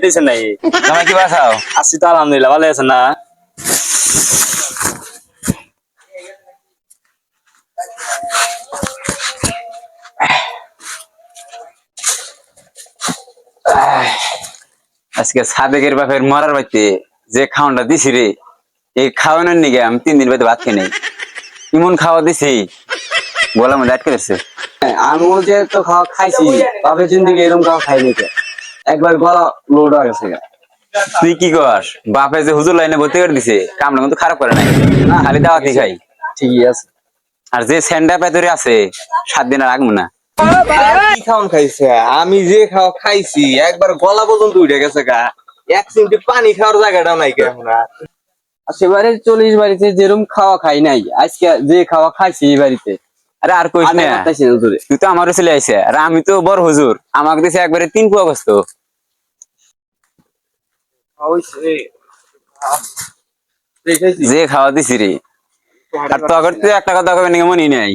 আইতেছেন নাই? জামাই কি বাসাও? আছি তো আলহামদুলিল্লাহ, ভালো আছেন না? আজকে সাদেকের বাপের মরার বাড়িতে যে খাওয়ানটা দিছি রে, এই খাওয়ানোর নিগে আমি 3 দিন বাদে ভাত খাই নাই। এমন খাওয়া দিছি গলার মধ্যে আটকে গেছে। আমি যে তো খাওয়া খাইছি, বাপের জিন্দিগি এরকম খাওয়া খাইনি তো। একবার গলা লোড হয়ে গেছে। তুই কি কর? বাপে যে হুজুর লাইনে ভর্তি করে দিছে, কামটা কিন্তু খারাপ করে নাই, খালি দাওয়াতি খাই। ঠিকই আছে। আর যে স্যান্ডা পেতরে আছে 7 দিন আর রাখবো না। কি খাওয়ান খাইছে? আমি যে খাওয়া খাইছি একবার গলা পর্যন্ত উঠে গেছে গা। 1 চিমটি পানি খাওয়ার জায়গাটাও নাই কে এখন আর। সেবারে 40 বাড়িতে যেরকম খাওয়া খাই নাই, আজকে যে খাওয়া খাইছি এই বাড়িতে আরে আর কইস না, তুই তো আমারও চলে আইছে, আর আমি তো বড় হুজুর, আমাকে দিছে একবারে 3 পুয়া গোস্ত। যে খাওয়া দিছি রে, আর তোর তুই একটা কথা কবে নাকি মনে নাই?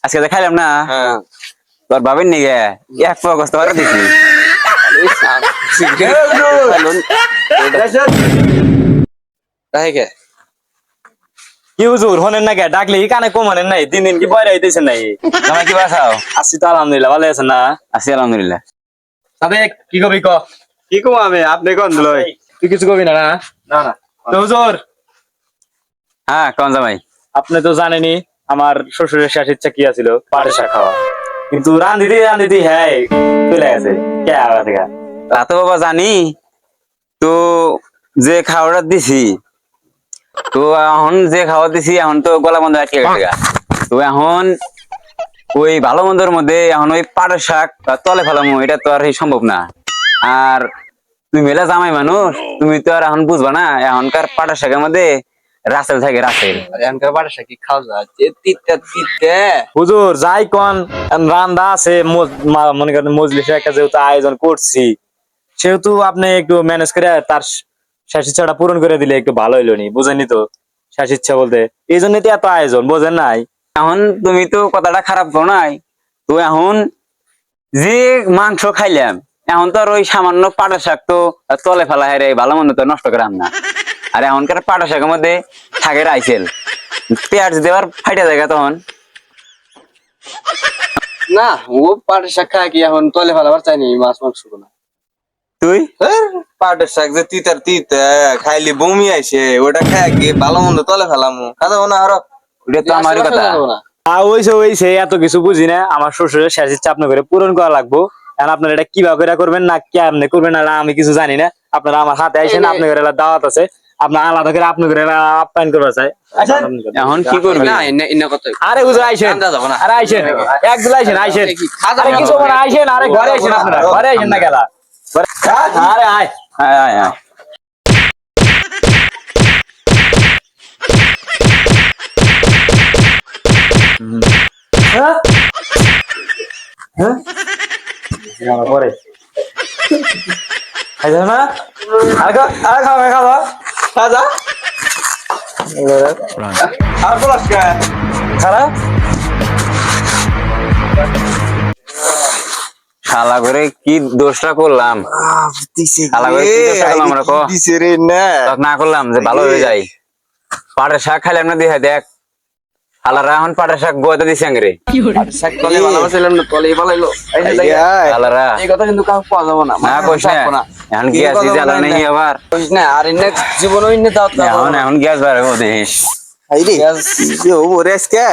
আজকে তো খাইলাম না, তোর বাবের নিগে 1 পুয়া গোস্ত করে দিছি। কি হুজুর হনেন না কে? ডাকলে কি কানে কম হনেন নাই? 3 দিন কি বয়রা আইতেছেন নাই? জামাই কি বাসাও? আছি তো আলহামদুলিল্লাহ, ভালো আছেন না? আছি আলহামদুলিল্লাহ। সাদেক কি কবি ক? কি কম আমি আপনি কোন লই? তুই কিছু কবি না? না না না। তো হুজুর, হ্যাঁ কোন জামাই? আপনি তো জানেনই আমার শ্বশুরের শেষ ইচ্ছা কি আছিল, পাটের শাক খাওয়া। কিন্তু রান্ধিতে হ্যাঁ চলে গেছে। কে আছে গা? তা তো বাবা জানি, তো যে খাওয়াটা দিছি, তো এখন যে খাওয়া দিছি এখন তো গলা বন্ধ আটকে গেছে গা। তো এখন ওই ভালো মন্দের মধ্যে এখন ওই পাটের শাক তলে ফেলামো, এটা তো আর সম্ভব না। আর তুমি মেলা জামাই মানুষ, তুমি তো আর এখন বুঝবা না, এখনকার পাটের শাকের মধ্যে রাসেল থাকে, রাসেল। এখানকার বাড়ির কি খাওয়া যায়? যে তিতে হুজুর যাই কোন রান্দা আছে, মনে করেন মজলিসে একটা যেহেতু আয়োজন করছি, সেহেতু আপনি একটু ম্যানেজ করে তার শেষ ইচ্ছাটা পূরণ করে দিলে একটু ভালো হইলো নি, বুঝেনি তো? শেষ ইচ্ছা বলতে এই জন্যই তো এত আয়োজন, বোঝেন নাই? এখন তুমি তো কথাটা খারাপ করো নাই, তো এখন যে মাংস খাইলাম, এখন তো আর ওই সামান্য পাটের শাক তো তলে ফেলা হেরে ভালো মন্দ তো নষ্ট করাম না। আর এখনকার পাটের শাকের মধ্যে থাকে রাইসেল, পেঁয়াজ দেওয়ার ফাইটা জায়গা তখন। না, ও পাটের শাক খায় কি এখন তলে ফেলাবার চাইনি, মাছ মাংস না। তুই পাটের শাক যে তিতার তিতে খাইলি বমি আইছে, ওটা খায় কি ভালো মন্দ তলে ফেলামু খাওয়া না আরো। ওটা তো আমারই কথা। ওইসে এত কিছু বুঝি না, আমার শ্বশুরের শেষ ইচ্ছা আপনার করে পূরণ করা লাগবো। এখন আপনারা এটা কিভাবে করে করবেন না কেমনে করবেন না আমি কিছু জানি না। আপনারা আমার হাতে আইসেন, আপনার ঘরে দাওয়াত আছে, আপনার আলাদা করে আপনার ঘরে আপ্যায়ন করবা চাই। এখন কি করবি? আরে হুজুর আইসেন, আরে আইসেন একদম আইসেন, আইসেন আরে কিছু মানে আইসেন, আরে ঘরে আইসেন, আপনারা ঘরে আইসেন না গেলা। আরে আয় আয় আয় আয়। পরে খাইছ না? আরে খাওয়া খাওয়া খাওয়া আর বলাস কে? খারাপ শালা করে কি দোষটা করলাম? শালা করে কি দোষটা করলাম আমরা? দিছে রে না। তখন না করলাম যে ভালো হয়ে যায়। পাটের শাক খাইলাম না, দিয়ে দেখ শালারা এখন পাটের শাক গোয়াতে দিছে আঙ্গরে। শাক তলে ভালো ছিলাম না, তলে ভালো। শালারা এই কথা কিন্তু কাউ পাওয়া যাবে না। না কইস না, এখন গ্যাস জ্বালা নেই আবার। কইস না, আর ইন্নে জীবনও ইন্নে দাও। এখন গ্যাস বার দেখিস। আইরে ও রেস কে?